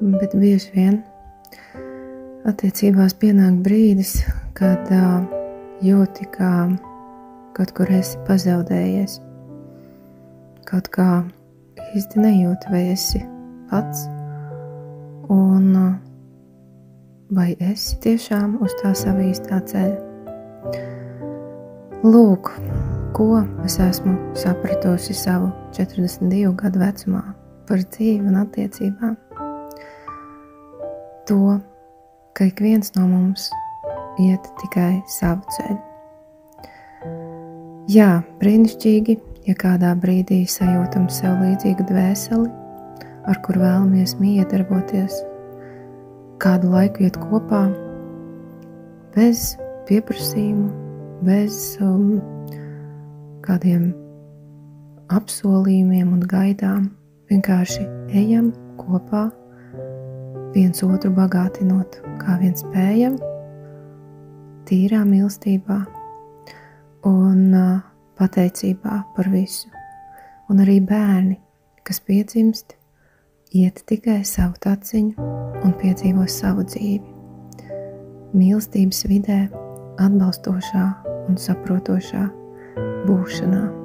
bet bieži vien attiecībās pienāk brīdis, kad jūti, kā kaut kur esi pazaudējies. Kaut kā īsti nejūti, vai esi pats, un vai esi tiešām uz tā sava īstā ceļa. Lūk, ko es esmu sapratusi savu 42 gadu vecumā par dzīvi un attiecībām. To, ka ik viens no mums iet tikai savu ceļu. Jā, brīnišķīgi, ja kādā brīdī sajūtam sev līdzīgu dvēseli, ar kur vēlamies miedarboties, kādu laiku iet kopā, bez pieprasījumu, bez kādiem apsolījumiem un gaidām. Vienkārši ejam kopā, viens otru bagātinot, kā vien spējam, tīrā mīlestībā un pateicībā par visu. Un arī bērni, kas piedzimst, iet tikai savu taciņu un piedzīvo savu dzīvi. Mīlestības vidē, atbalstošā un saprotošā būšanā.